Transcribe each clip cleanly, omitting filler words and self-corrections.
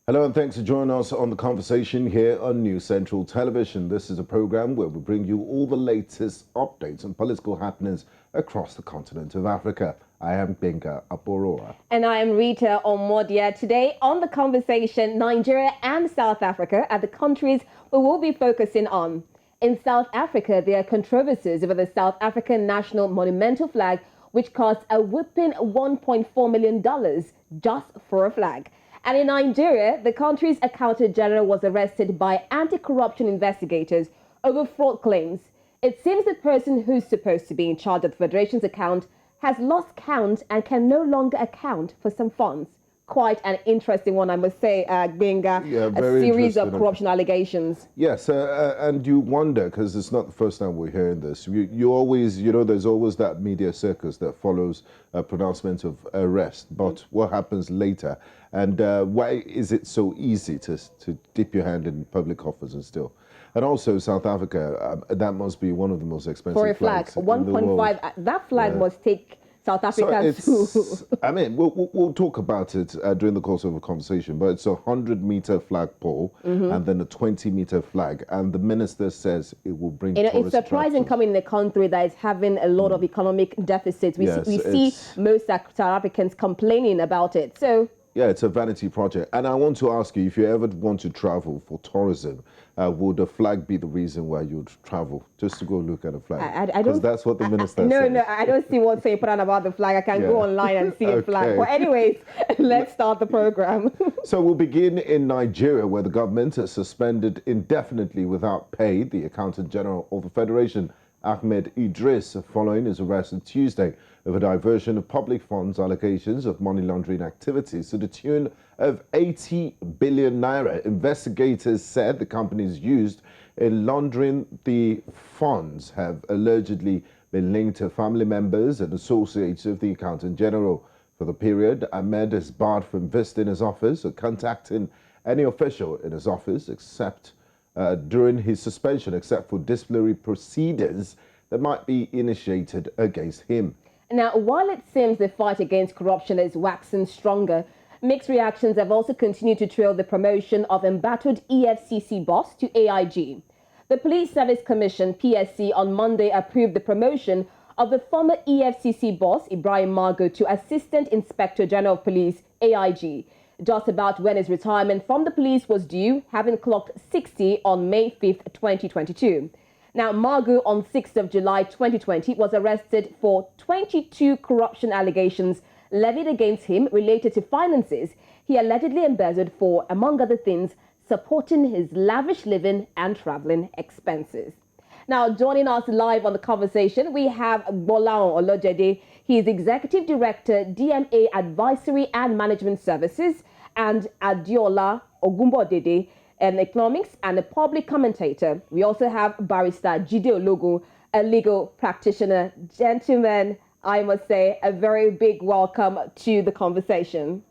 Hello and thanks for joining us on The Conversation here on New Central Television. This is a program where we bring you all the latest updates on political happenings across the continent of Africa. I am Gbenga Aborowa. And I am Rita Omodia. Today on The Conversation, Nigeria and South Africa are the countries we will be focusing on. In South Africa, there are controversies over the South African national monumental flag, which costs a whopping $1.4 million just for a flag. And in Nigeria, the country's accountant general was arrested by anti-corruption investigators over fraud claims. It seems the person who's supposed to be in charge of the Federation's account has lost count and can no longer account for some funds. Quite an interesting one, I must say, Gbenga. Yeah, a series of corruption allegations. Yes, and you wonder, because it's not the first time we're hearing this, you always, there's always that media circus that follows a pronouncement of arrest. But what happens later? And why is it so easy to dip your hand in public office and still? And also South Africa, that must be one of the most expensive for a flag. 1.5, that flag must take South Africa so I mean, we'll talk about it during the course of a conversation, but it's a 100-meter flagpole and then a 20-meter flag. And the minister says it will bring it's surprising coming in a country that is having a lot of economic deficits. We see most South Africans complaining about it. So yeah, it's a vanity project. And I want to ask you, if you ever want to travel for tourism, would a flag be the reason why you'd travel, just to go look at a flag? Because that's what the minister says. No, I don't see what's important about the flag. I can go online and see a flag. But anyways, let's start the program. So we'll begin in Nigeria, where the government has suspended indefinitely without pay the Accountant General of the Federation, Ahmed Idris, following his arrest on Tuesday over diversion of public funds, allegations of money laundering activities to the tune of 80 billion naira. Investigators said the companies used in laundering the funds have allegedly been linked to family members and associates of the Accountant General. For the period, Ahmed is barred from visiting his office or contacting any official in his office except during his suspension, except for disciplinary proceedings that might be initiated against him. Now, while it seems the fight against corruption is waxing stronger, mixed reactions have also continued to trail the promotion of embattled EFCC boss to AIG. The Police Service Commission, PSC, on Monday approved the promotion of the former EFCC boss, Ibrahim Magu, to Assistant Inspector General of Police, AIG, just about when his retirement from the police was due, having clocked 60 on May 5th, 2022. Now, Magu, on 6th of July 2020, was arrested for 22 corruption allegations levied against him related to finances he allegedly embezzled for, among other things, supporting his lavish living and traveling expenses. Now, joining us live on The Conversation, we have Gbolahan Olojede. He is Executive Director, DMA Advisory and Management Services, and Adeola Ogunbodede, an economics and a public commentator. We also have Barrister Jide Ologun, a legal practitioner. Gentlemen, I must say a very big welcome to The Conversation.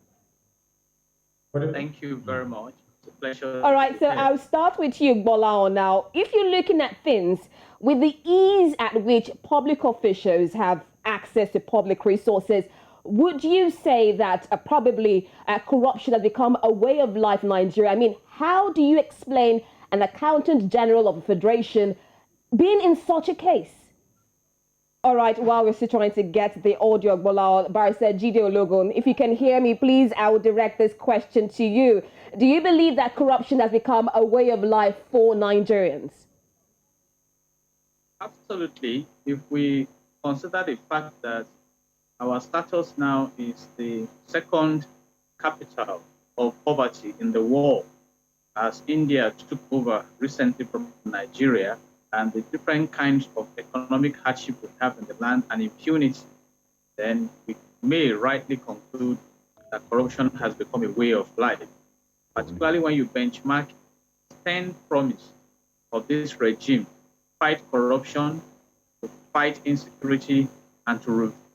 Thank you very much. It's a pleasure. All right, so I'll start with you, Gbolahan. Now, if you're looking at things with the ease at which public officials have access to public resources, would you say that probably corruption has become a way of life in Nigeria? I mean, how do you explain an accountant general of a federation being in such a case? All right, while we're still trying to get the audio, Barrister Jide Ologun, if you can hear me, please, I will direct this question to you. Do you believe that corruption has become a way of life for Nigerians? Absolutely. If we consider the fact that our status now is the second capital of poverty in the world, as India took over recently from Nigeria, and the different kinds of economic hardship we have in the land and impunity, then we may rightly conclude that corruption has become a way of life, particularly when you benchmark the 10 promise of this regime: fight corruption, to fight insecurity, and to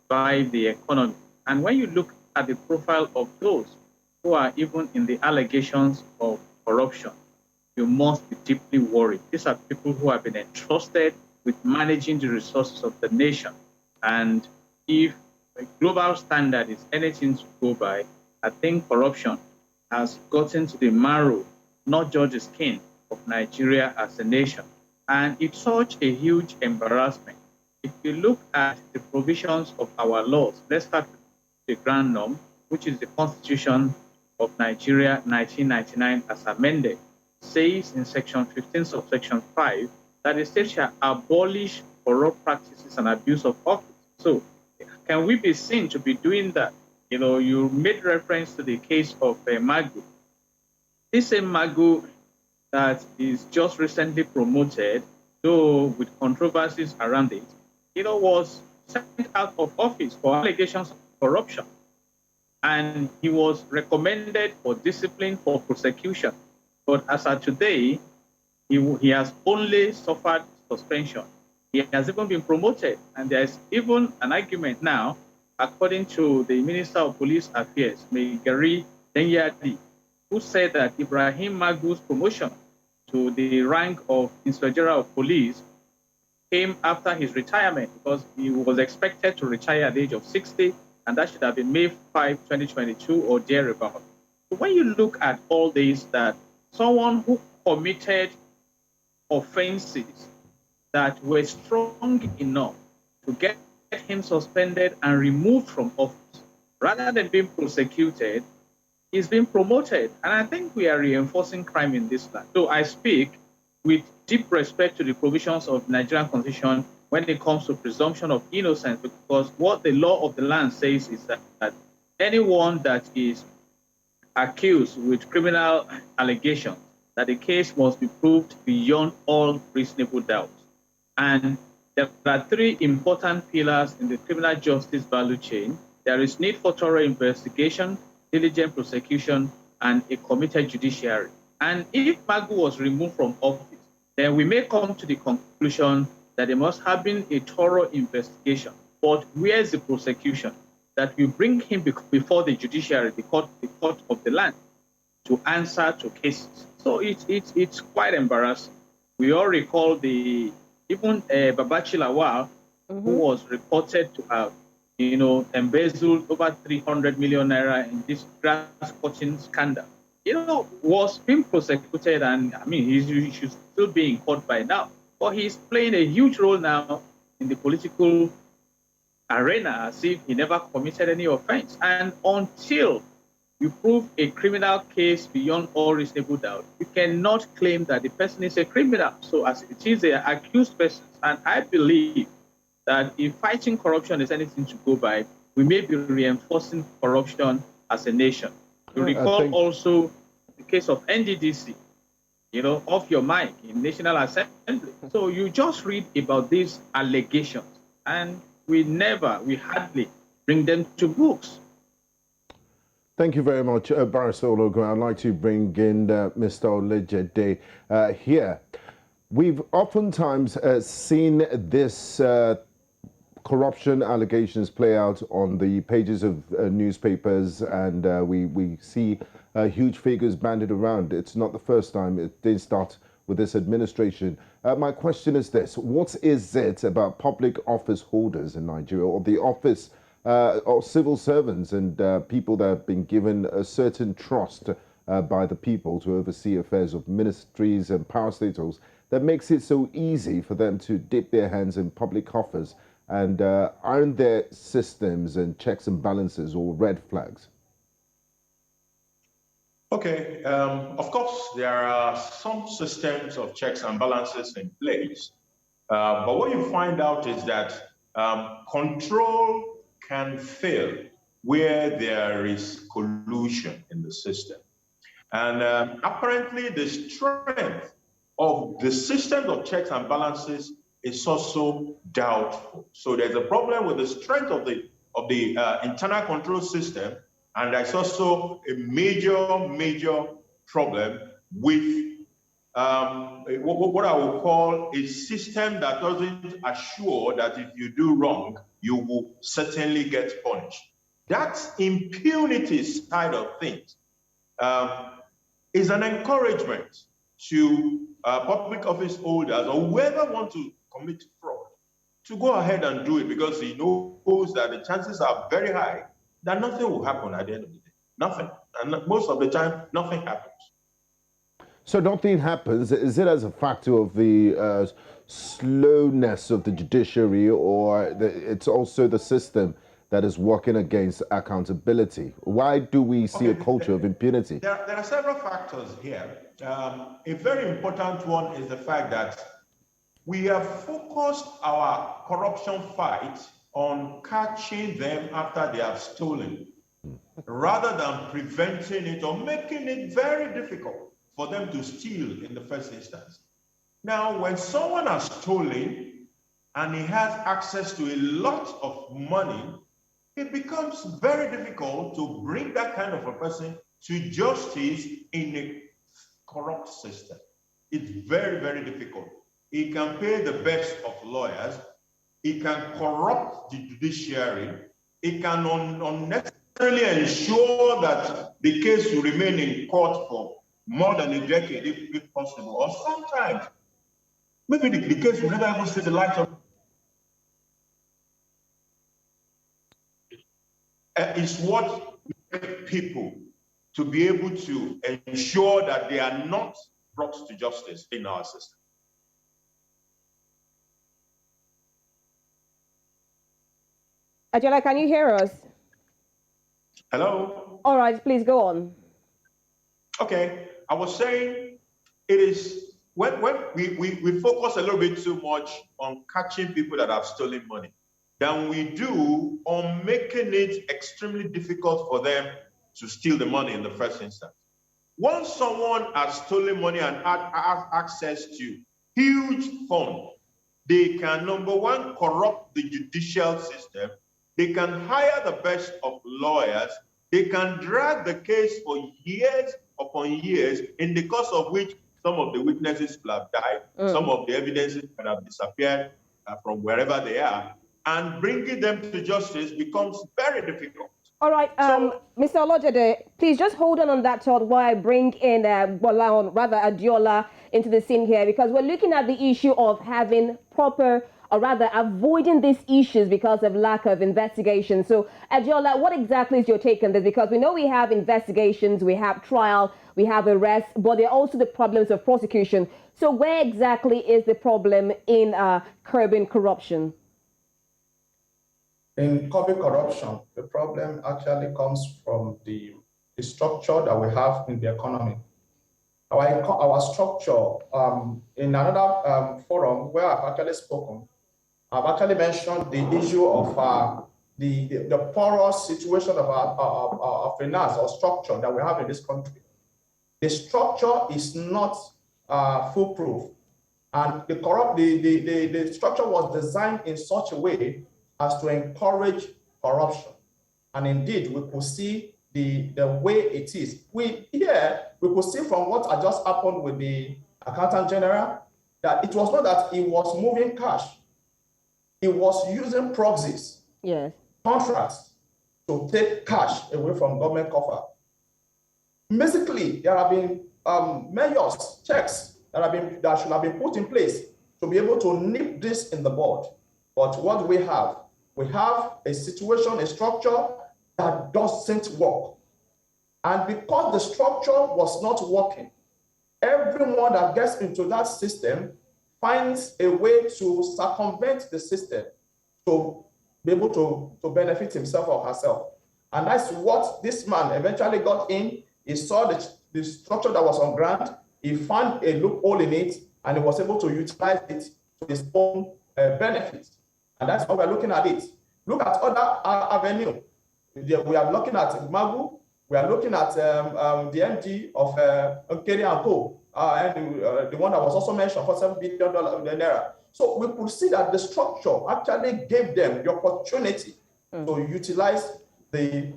revive the economy. And when you look at the profile of those who are even in the allegations of corruption, you must be deeply worried. These are people who have been entrusted with managing the resources of the nation. And if a global standard is anything to go by, I think corruption has gotten to the marrow, not just the skin, of Nigeria as a nation. And it's such a huge embarrassment. If you look at the provisions of our laws, let's start with the grand norm, which is the Constitution of Nigeria 1999 as amended, says in section 15 subsection 5 that the state shall abolish corrupt practices and abuse of office. So can we be seen to be doing that? You know, you made reference to the case of Magu. This same Magu that is just recently promoted, though with controversies around it, was sent out of office for allegations of corruption. And he was recommended for discipline for prosecution. But as of today, he has only suffered suspension. He has even been promoted. And there's even an argument now, according to the Minister of Police Affairs, Megari Denyadi, who said that Ibrahim Magu's promotion to the rank of Inspector General of Police came after his retirement, because he was expected to retire at the age of 60, and that should have been May 5, 2022 or thereabout. So when you look at all this, that someone who committed offenses that were strong enough to get him suspended and removed from office, rather than being prosecuted, is being promoted. And I think we are reinforcing crime in this land. So I speak with deep respect to the provisions of Nigerian Constitution when it comes to presumption of innocence, because what the law of the land says is that anyone that is accused with criminal allegations, that the case must be proved beyond all reasonable doubt. And there are three important pillars in the criminal justice value chain. There is need for thorough investigation, diligent prosecution, and a committed judiciary. And if Magu was removed from office, then we may come to the conclusion that there must have been a thorough investigation. But where's the prosecution? That we bring him before the judiciary, the court of the land, to answer to cases. So it's quite embarrassing. We all recall even Babachi Lawal, who was reported to have embezzled over 300 million naira in this grass cutting scandal, was being prosecuted, and I mean, he should still be in court by now. But he's playing a huge role now in the political arena as if he never committed any offense. And until you prove a criminal case beyond all reasonable doubt, you cannot claim that the person is a criminal. So as it is an accused person, and I believe that if fighting corruption is anything to go by, we may be reinforcing corruption as a nation. You recall also the case of NDDC, off your mic in National Assembly. So you just read about these allegations, and we hardly bring them to books. Thank you very much, Barrister Ologun. I'd like to bring in Mr. Olojede here. We've oftentimes seen this corruption allegations play out on the pages of newspapers, and we see huge figures bandied around. It's not the first time. It did start with this administration. My question is this: what is it about public office holders in Nigeria, or the office or civil servants and people that have been given a certain trust by the people to oversee affairs of ministries and parastatals, that makes it so easy for them to dip their hands in public coffers? And aren't there systems and checks and balances or red flags? Okay, of course, there are some systems of checks and balances in place. But what you find out is that control can fail where there is collusion in the system. And apparently the strength of the system of checks and balances is also doubtful. So there's a problem with the strength of the internal control system, and there's also a major problem with what I would call a system that doesn't assure that if you do wrong, you will certainly get punished. That impunity side of things is an encouragement to public office holders or whoever want to commit fraud to go ahead and do it, because he knows that the chances are very high that nothing will happen at the end of the day. Nothing. And most of the time, nothing happens. So nothing happens. Is it as a factor of the slowness of the judiciary, or it's also the system that is working against accountability? Why do we see a culture of impunity? There are several factors here. A very important one is the fact that we have focused our corruption fight on catching them after they have stolen, rather than preventing it or making it very difficult for them to steal in the first instance. Now, when someone has stolen and he has access to a lot of money, it becomes very difficult to bring that kind of a person to justice in a corrupt system. It's very, very difficult. He can pay the best of lawyers. He can corrupt the judiciary. He can unnecessarily ensure that the case will remain in court for more than a decade, if possible. Or sometimes, maybe the case will never even see the light of. It's what makes people to be able to ensure that they are not brought to justice in our system. Adiola, can you hear us? Hello? All right, please go on. Okay, I was saying it is when we focus a little bit too much on catching people that have stolen money than we do on making it extremely difficult for them to steal the money in the first instance. Once someone has stolen money and has access to huge funds, they can, number one, corrupt the judicial system. They can hire the best of lawyers. They can drag the case for years upon years, in the course of which some of the witnesses will have died, some of the evidences can have disappeared from wherever they are, and bringing them to justice becomes very difficult. All right, Mr. Olojede, please just hold on that thought while I bring in Gbolahan, rather Adiola, into the scene here, because we're looking at the issue of having proper, or rather avoiding these issues because of lack of investigation. So, Adiola, what exactly is your take on this? Because we know we have investigations, we have trial, we have arrests, but there are also the problems of prosecution. So where exactly is the problem in curbing corruption? In curbing corruption, the problem actually comes from the structure that we have in the economy. Our structure, in another forum where I've actually spoken, I've actually mentioned the issue of the porous situation of our finance or structure that we have in this country. The structure is not foolproof, and the structure was designed in such a way as to encourage corruption. And indeed, we could see the way it is. We could see from what had just happened with the Accountant General that it was not that he was moving cash. He was using proxies, contracts, to take cash away from government coffer. Basically, there have been measures, checks that should have been put in place to be able to nip this in the bud. But what do we have? We have a situation, a structure that doesn't work. And because the structure was not working, everyone that gets into that system finds a way to circumvent the system to be able to benefit himself or herself. And that's what this man eventually got in. He saw the structure that was on ground, he found a loophole in it, and he was able to utilize it to his own benefit. And that's how we're looking at it. Look at other avenues. We are looking at Magu. We are looking at the MD of Nkeri & Co. And the one that was also mentioned for $7 billion. So we could see that the structure actually gave them the opportunity to utilize to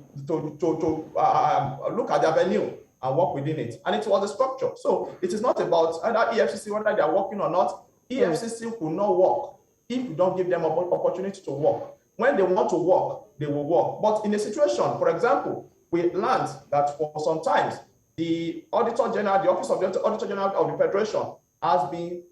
look at the avenue and work within it. And it was a structure. So it is not about either EFCC, whether they are working or not. EFCC will not work if you don't give them an opportunity to work. When they want to work, they will work. But in a situation, for example, we learned that for some times, the Auditor General, the Office of the Auditor General of the Federation has been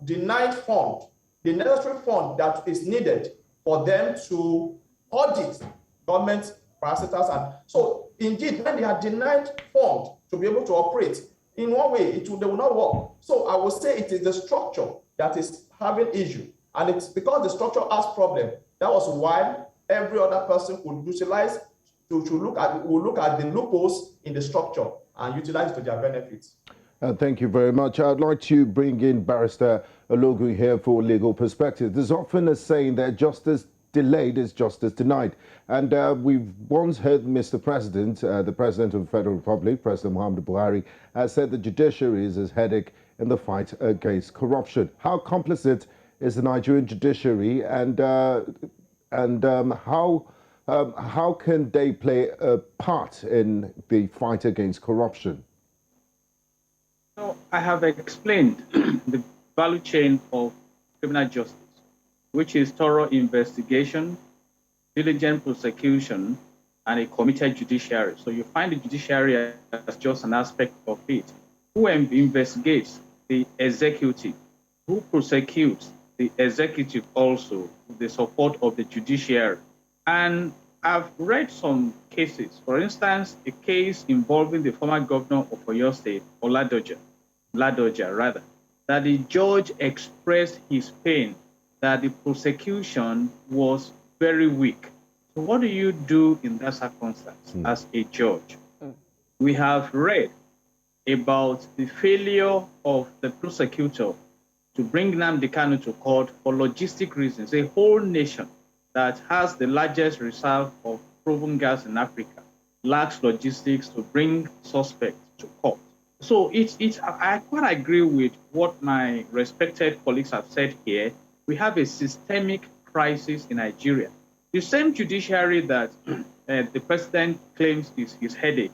denied fund, the necessary fund that is needed for them to audit government parastatals. And so indeed, when they are denied funds to be able to operate, in one way, they will not work. So I would say it is the structure that is having issue. And it's because the structure has problem. That was why every other person would utilize will look at the loopholes in the structure and utilize it to their benefits. Thank you very much. I'd like to bring in Barrister Ologun here for legal perspective. There's often a saying that justice delayed is justice denied. And we've once heard Mr. President, the President of the Federal Republic, President Muhammadu Buhari, said the judiciary is his headache in the fight against corruption. How complicit is the Nigerian judiciary, and how can they play a part in the fight against corruption? So I have explained the value chain of criminal justice, which is thorough investigation, diligent prosecution, and a committed judiciary. So you find the judiciary as just an aspect of it. Who investigates? The executive. Who prosecutes? The executive also, with the support of the judiciary. And I've read some cases. For instance, a case involving the former governor of Oyo State, Ladoja, that the judge expressed his pain that the prosecution was very weak. So what do you do in that circumstance as a judge? We have read about the failure of the prosecutor to bring Nnamdi Kanu to court for logistic reasons. A whole nation that has the largest reserve of proven gas in Africa lacks logistics to bring suspects to court. So I quite agree with what my respected colleagues have said here. We have a systemic crisis in Nigeria. The same judiciary that the president claims is his headache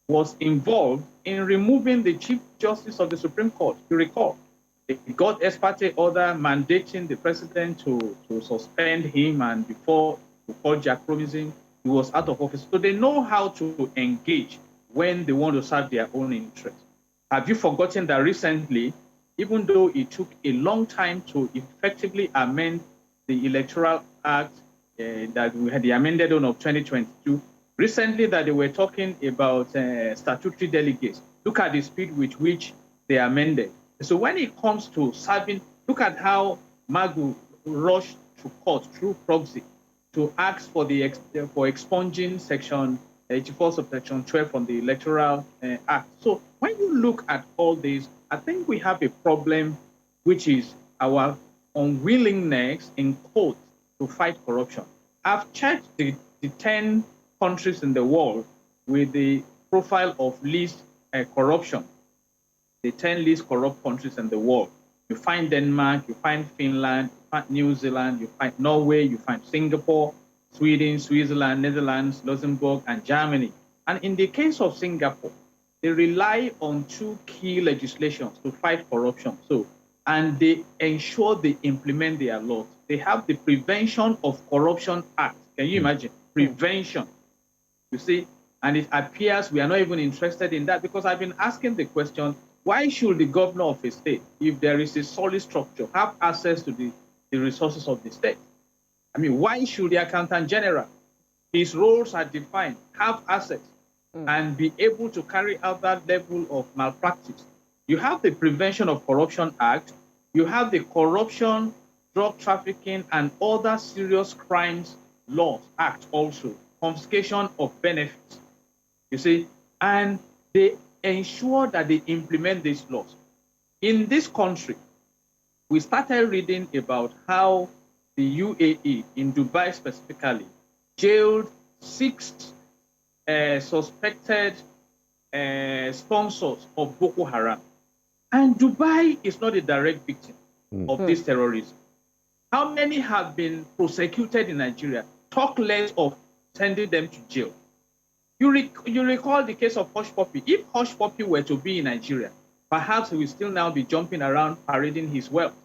was involved in removing the Chief Justice of the Supreme Court. You recall, they got ex parte order mandating the president to suspend him, and before Jack promising he was out of office. So they know how to engage when they want to serve their own interests. Have you forgotten that recently, even though it took a long time to effectively amend the Electoral Act that we had the amended one of 2022, recently that they were talking about statutory delegates. Look at the speed with which they amended. So when it comes to serving, look at how Magu rushed to court through proxy to ask for for expunging Section 84 subsection 12 from the Electoral Act. So when you look at all this, I think we have a problem, which is our unwillingness in court to fight corruption. I've checked the 10 countries in the world with the profile of least corruption, the 10 least corrupt countries in the world. You find Denmark, you find Finland, you find New Zealand, you find Norway, you find Singapore, Sweden, Switzerland, Netherlands, Luxembourg, and Germany. And in the case of Singapore, they rely on two key legislations to fight corruption. And they ensure they implement their laws. They have the Prevention of Corruption Act. Can you imagine? Prevention. You see, and it appears we are not even interested in that, because I've been asking the question, why should the governor of a state, if there is a solid structure, have access to the resources of the state? I mean, why should the accountant general, his roles are defined, have assets and be able to carry out that level of malpractice? You have the Prevention of Corruption Act, you have the Corruption, Drug Trafficking, and Other Serious Crimes Laws Act also, confiscation of benefits, you see, and they ensure that they implement these laws. In this country, we started reading about how the UAE, in Dubai specifically, jailed 6 suspected sponsors of Boko Haram. And Dubai is not a direct victim of this terrorism. How many have been prosecuted in Nigeria? Talk less of sending them to jail. You recall the case of Hush Puppy. If Hush Puppy were to be in Nigeria, perhaps he will still now be jumping around parading his wealth.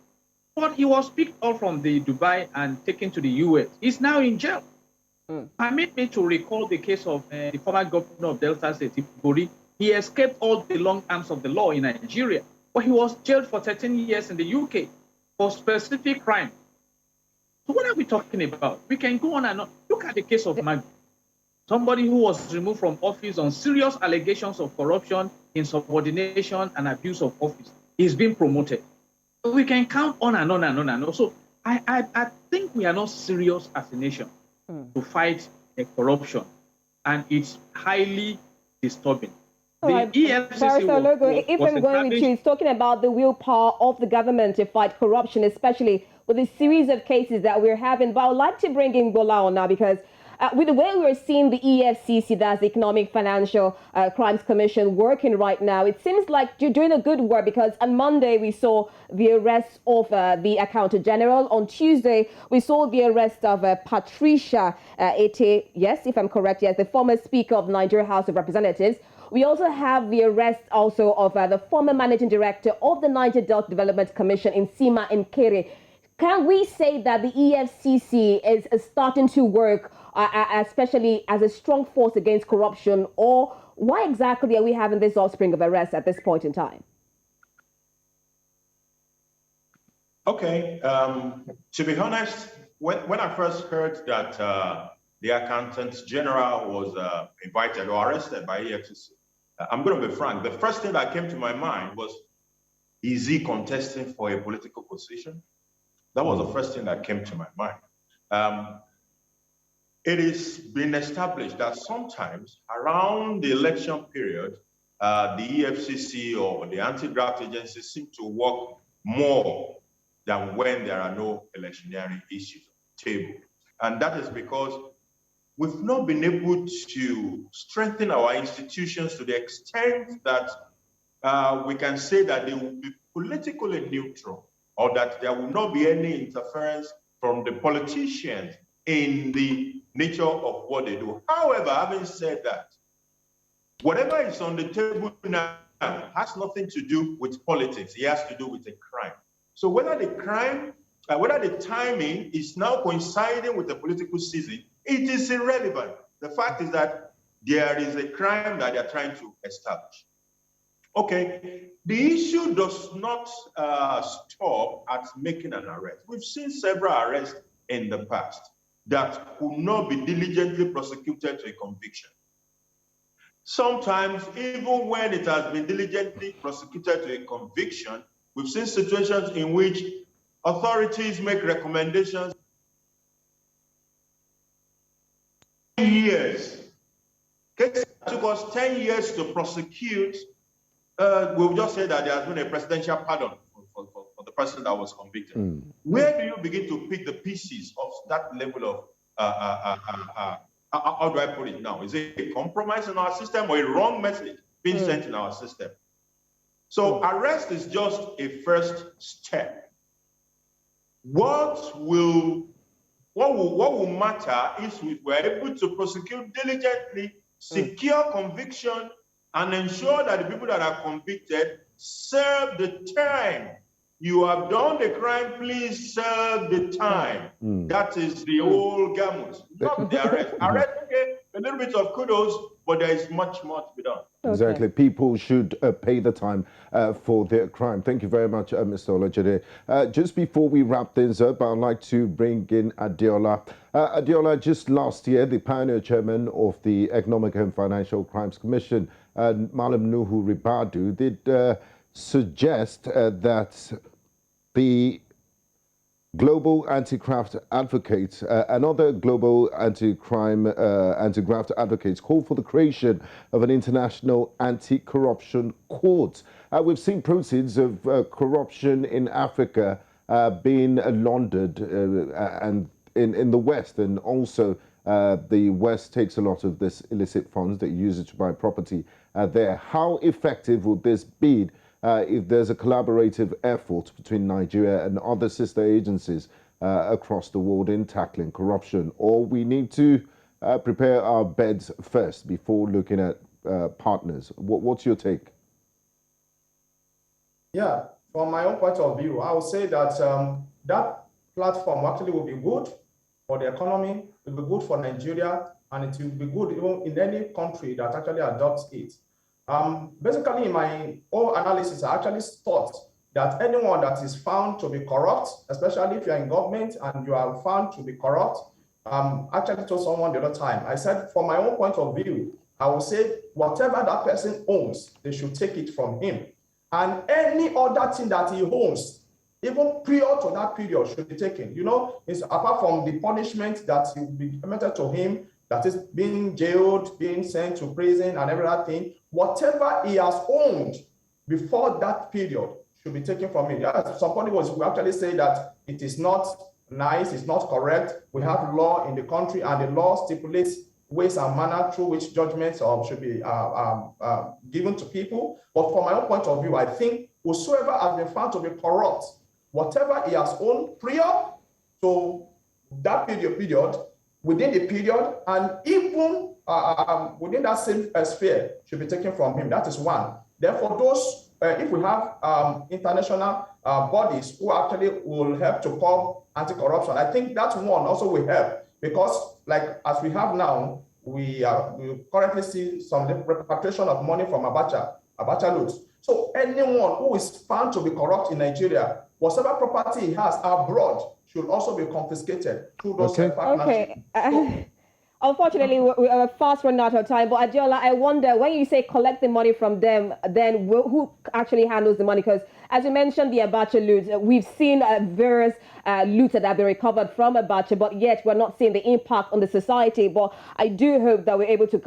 But he was picked up from the Dubai and taken to the US. He's now in jail. Permit me to recall the case of the former governor of Delta State, Ibori. He escaped all the long arms of the law in Nigeria, but he was jailed for 13 years in the UK for specific crime. So what are we talking about? We can go on and on. Look at the case of Magu. Somebody who was removed from office on serious allegations of corruption, insubordination, and abuse of office is being promoted. We can count on and on and on and on. So I think we are not serious as a nation to fight corruption, and it's highly disturbing. The EFCC Ologun, if I'm going with you, it's talking about the willpower of the government to fight corruption, especially with the series of cases that we're having. But I would like to bring in Gbolahan now, because with the way we're seeing the EFCC, that's the Economic Financial Crimes Commission, working right now, it seems like you're doing a good work, because on Monday we saw the arrest of the Accountant General. On Tuesday, we saw the arrest of Patricia Ete, yes, if I'm correct, yes, the former Speaker of the Nigerian House of Representatives. We also have the arrest also of the former Managing Director of the Niger Delta Development Commission in Sima Nkere. Can we say that the EFCC is starting to work, especially as a strong force against corruption, or why exactly are we having this offspring of arrests at this point in time? Okay, to be honest, when I first heard that the Accountant General was invited or arrested by EFCC, I'm going to be frank, the first thing that came to my mind was, is he contesting for a political position? That was the first thing that came to my mind. It has been established that sometimes around the election period, the EFCC or the anti-graft agencies seem to work more than when there are no electioneering issues on the table. And that is because we've not been able to strengthen our institutions to the extent that we can say that they will be politically neutral, or that there will not be any interference from the politicians in the nature of what they do. However, having said that, whatever is on the table now has nothing to do with politics. It has to do with a crime. So whether the crime, whether the timing is now coinciding with the political season, it is irrelevant. The fact is that there is a crime that they're trying to establish. Okay, the issue does not stop at making an arrest. We've seen several arrests in the past that could not be diligently prosecuted to a conviction. Sometimes, even when it has been diligently prosecuted to a conviction, we've seen situations in which authorities make recommendations. Years. Cases took us 10 years to prosecute. We'll just say that there has been a presidential pardon for the person that was convicted. Where do you begin to pick the pieces of that level of, how do I put it now? Is it a compromise in our system or a wrong message being sent in our system? So arrest is just a first step. What will matter is if we're able to prosecute diligently, secure conviction, and ensure that the people that are convicted serve the time. You have done the crime, please serve the time. That is the whole gamut, not the arrest. Arrest, okay, a little bit of kudos, but there is much more to be done. Exactly. People should pay the time for their crime. Thank you very much, Mr. Olojede. Just before we wrap things up, I'd like to bring in Adeola. Adeola, just last year, the pioneer chairman of the Economic and Financial Crimes Commission, Malam Nuhu Ribadu, did suggest that the global anti-graft advocates and other global anti-crime, anti-graft advocates call for the creation of an international anti-corruption court. We've seen proceeds of corruption in Africa being laundered and in the West, and also the West takes a lot of this illicit funds that use it to buy property there. How effective would this be if there's a collaborative effort between Nigeria and other sister agencies across the world in tackling corruption? Or we need to prepare our beds first before looking at partners? What's your take? Yeah, from my own point of view, I would say that that platform actually will be good for the economy, it will be good for Nigeria, and it will be good even in any country that actually adopts it. Basically, in my own analysis, I actually thought that anyone that is found to be corrupt, especially if you're in government and you are found to be corrupt, actually told someone the other time, I said, from my own point of view, I will say whatever that person owns, they should take it from him. And any other thing that he owns, even prior to that period, should be taken. You know, it's apart from the punishment that will be implemented to him, that is being jailed, being sent to prison and everything, whatever he has owned before that period should be taken from him. Somebody will actually say that it is not nice, it's not correct. We have law in the country, and the law stipulates ways and manner through which judgments should be given to people. But from my own point of view, I think whosoever has been found to be corrupt, whatever he has owned prior to that period, within the period, and even within that same sphere should be taken from him. That is one. Therefore, those, if we have international bodies who actually will help to curb anti-corruption, I think that one also will help, because like as we have now, we currently see some repatriation of money from Abacha loot. So anyone who is found to be corrupt in Nigeria, whatever property he has abroad should also be confiscated through those partnerships. Okay. Unfortunately, we're fast running out of time. But Adiola, I wonder, when you say collect the money from them, then who actually handles the money? Because as you mentioned, the Abacha loot, we've seen various loot that have been recovered from Abacha, but yet we're not seeing the impact on the society. But I do hope that we're able to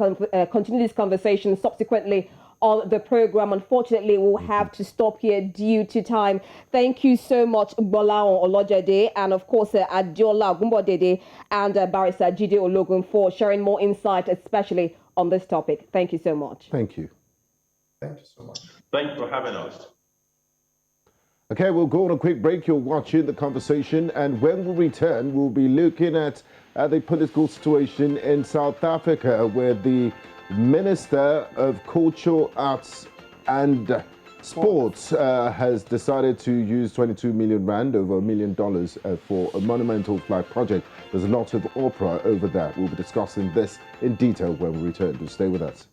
continue this conversation subsequently on the program. Unfortunately, we'll have to stop here due to time. Thank you so much, Gbolahan Olojede, and of course, Adiola Ogunbodede and Barrister Jide Ologun for sharing more insight, especially on this topic. Thank you so much. Thank you. Thank you so much. Thank you for having us. Okay, we'll go on a quick break. You're watching The Conversation, and when we return, we'll be looking at the political situation in South Africa, where the Minister of Culture, Arts and Sports has decided to use 22 million rand, over $1 million, for a monumental flag project. There's a lot of opera over that. We'll be discussing this in detail when we return. Do stay with us.